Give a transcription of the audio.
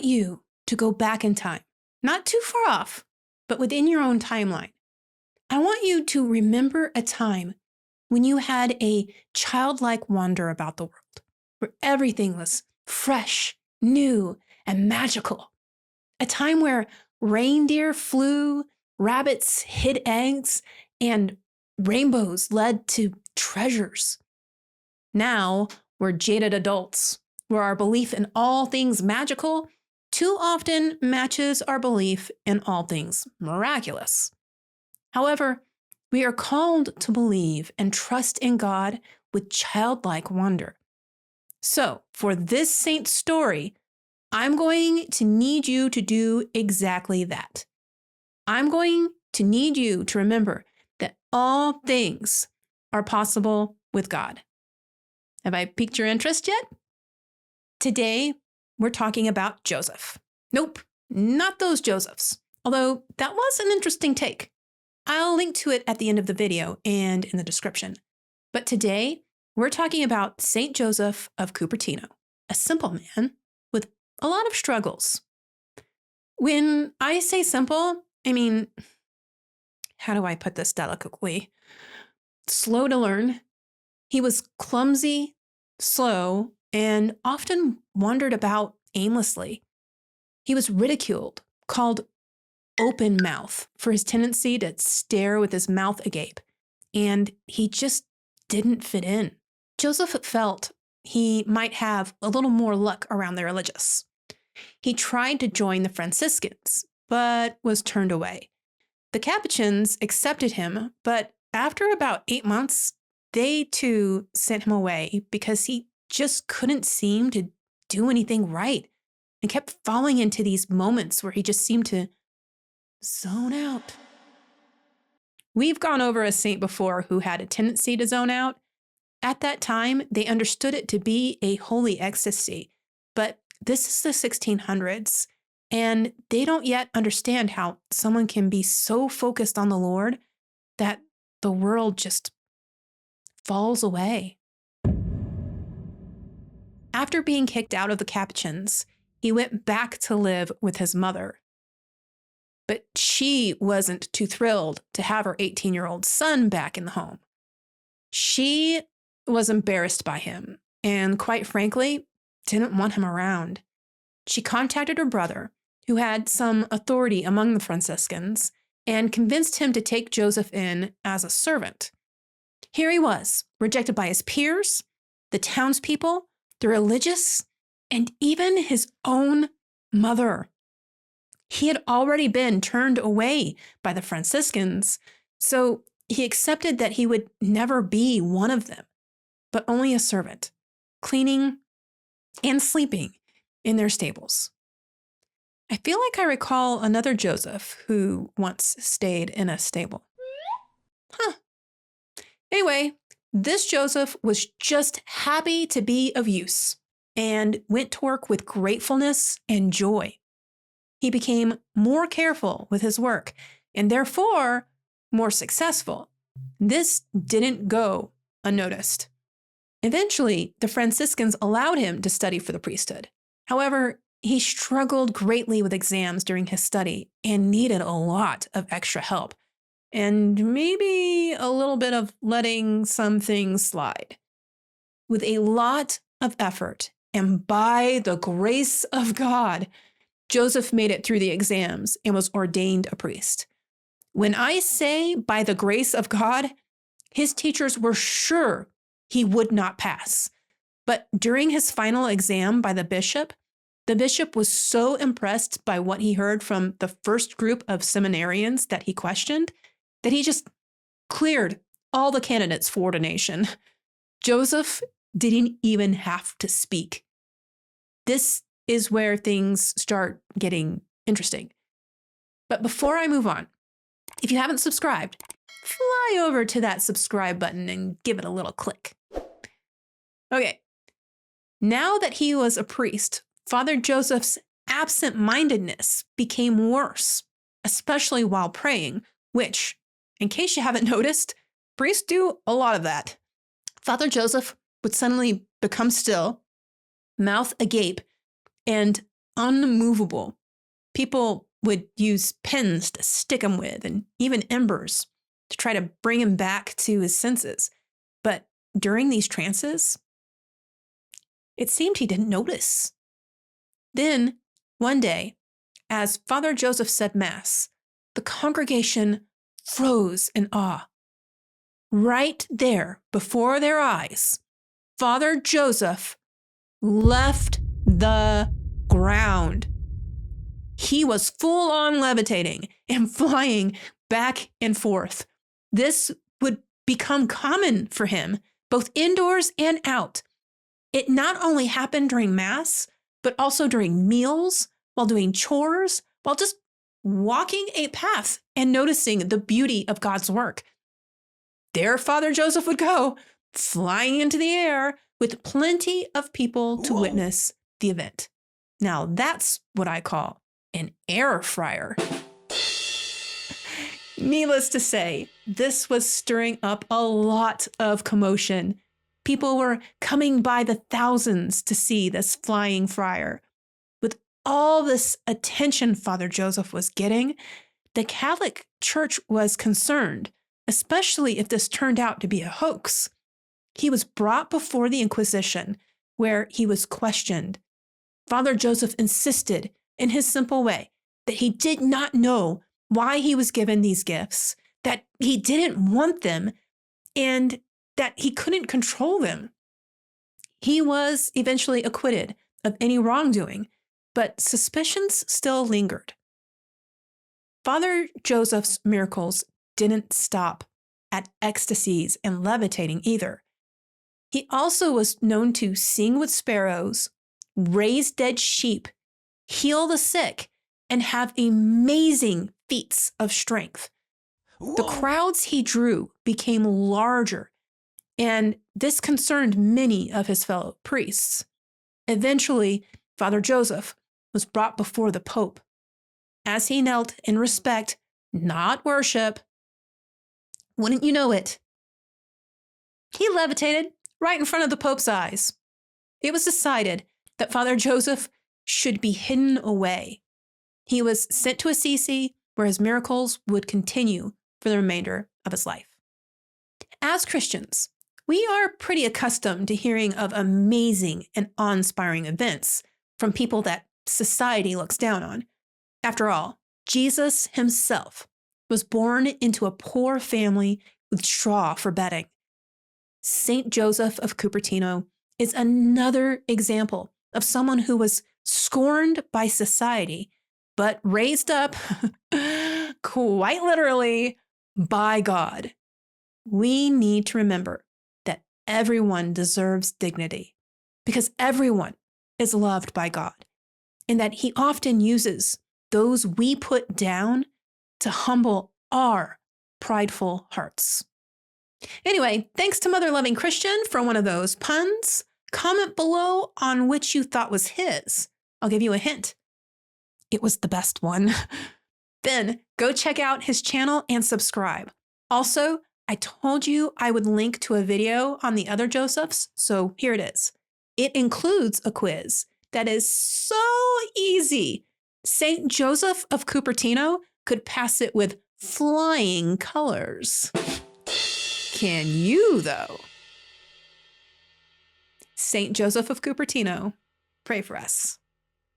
want you to go back in time, not too far off, but within your own timeline. I want you to remember a time when you had a childlike wonder about the world, where everything was fresh, new, and magical. A time where reindeer flew, rabbits hid eggs, and rainbows led to treasures. Now we're jaded adults, where our belief in all things magical too often matches our belief in all things miraculous. However, we are called to believe and trust in God with childlike wonder. So, for this saint story, I'm going to need you to do exactly that. I'm going to need you to remember that all things are possible with God. Have I piqued your interest yet? Today, we're talking about Joseph. Nope, not those Josephs, although that was an interesting take. I'll link to it at the end of the video and in the description. But today, we're talking about Saint Joseph of Cupertino, a simple man with a lot of struggles. When I say simple, I mean, how do I put this delicately? Slow to learn. He was clumsy, slow, and often wandered about aimlessly. He was ridiculed, called open mouth for his tendency to stare with his mouth agape, and he just didn't fit in. Joseph felt he might have a little more luck around the religious. He tried to join the Franciscans, but was turned away. The Capuchins accepted him, but after about 8 months, they too sent him away because he just couldn't seem to do anything right and kept falling into these moments where he just seemed to zone out. We've gone over a saint before who had a tendency to zone out. At that time, they understood it to be a holy ecstasy, but this is the 1600s, and they don't yet understand how someone can be so focused on the Lord that the world just falls away. After being kicked out of the Capuchins, he went back to live with his mother. But she wasn't too thrilled to have her 18-year-old son back in the home. She was embarrassed by him and, quite frankly, didn't want him around. She contacted her brother, who had some authority among the Franciscans, and convinced him to take Joseph in as a servant. Here he was, rejected by his peers, the townspeople, the religious, and even his own mother. He had already been turned away by the Franciscans, so he accepted that he would never be one of them, but only a servant, cleaning and sleeping in their stables. I feel like I recall another Joseph who once stayed in a stable. Anyway, this Joseph was just happy to be of use and went to work with gratefulness and joy. He became more careful with his work and therefore more successful. This didn't go unnoticed. Eventually, the Franciscans allowed him to study for the priesthood. However, he struggled greatly with exams during his study and needed a lot of extra help, and maybe a little bit of letting some things slide. With a lot of effort, and by the grace of God, Joseph made it through the exams and was ordained a priest. When I say by the grace of God, his teachers were sure he would not pass. But during his final exam by the bishop was so impressed by what he heard from the first group of seminarians that he questioned that he just cleared all the candidates for ordination. Joseph didn't even have to speak. This is where things start getting interesting. But before I move on, if you haven't subscribed, fly over to that subscribe button and give it a little click. Okay, now that he was a priest, Father Joseph's absent-mindedness became worse, especially while praying, which, in case you haven't noticed, priests do a lot of that. Father Joseph would suddenly become still, mouth agape, and unmovable. People would use pins to stick him with and even embers to try to bring him back to his senses. But during these trances, it seemed he didn't notice. Then, one day, as Father Joseph said Mass, the congregation froze in awe. Right there before their eyes, Father Joseph left the ground. He was full on levitating and flying back and forth. This would become common for him, both indoors and out. It not only happened during Mass, but also during meals, while doing chores, while just walking a path and noticing the beauty of God's work. There Father Joseph would go, flying into the air with plenty of people to witness the event. Now that's what I call an air friar. Needless to say, this was stirring up a lot of commotion. People were coming by the thousands to see this flying friar. With all this attention Father Joseph was getting, the Catholic Church was concerned, especially if this turned out to be a hoax. He was brought before the Inquisition, where he was questioned. Father Joseph insisted, in his simple way, that he did not know why he was given these gifts, that he didn't want them, and that he couldn't control them. He was eventually acquitted of any wrongdoing, but suspicions still lingered. Father Joseph's miracles didn't stop at ecstasies and levitating either. He also was known to sing with sparrows, raise dead sheep, heal the sick, and have amazing feats of strength. Whoa. The crowds he drew became larger, and this concerned many of his fellow priests. Eventually, Father Joseph was brought before the Pope. As he knelt in respect, not worship, wouldn't you know it, he levitated right in front of the Pope's eyes. It was decided that Father Joseph should be hidden away. He was sent to Assisi, where his miracles would continue for the remainder of his life. As Christians, we are pretty accustomed to hearing of amazing and awe-inspiring events from people that society looks down on. After all, Jesus himself was born into a poor family with straw for bedding. Saint Joseph of Cupertino is another example of someone who was scorned by society, but raised up, quite literally, by God. We need to remember that everyone deserves dignity because everyone is loved by God, and that he often uses those we put down to humble our prideful hearts. Anyway, thanks to Mother Loving Christian for one of those puns. Comment below on which you thought was his. I'll give you a hint. It was the best one. Then go check out his channel and subscribe. Also, I told you I would link to a video on the other Josephs, so here it is. It includes a quiz that is so easy. Saint Joseph of Cupertino could pass it with flying colors. Can you, though? Saint Joseph of Cupertino, pray for us.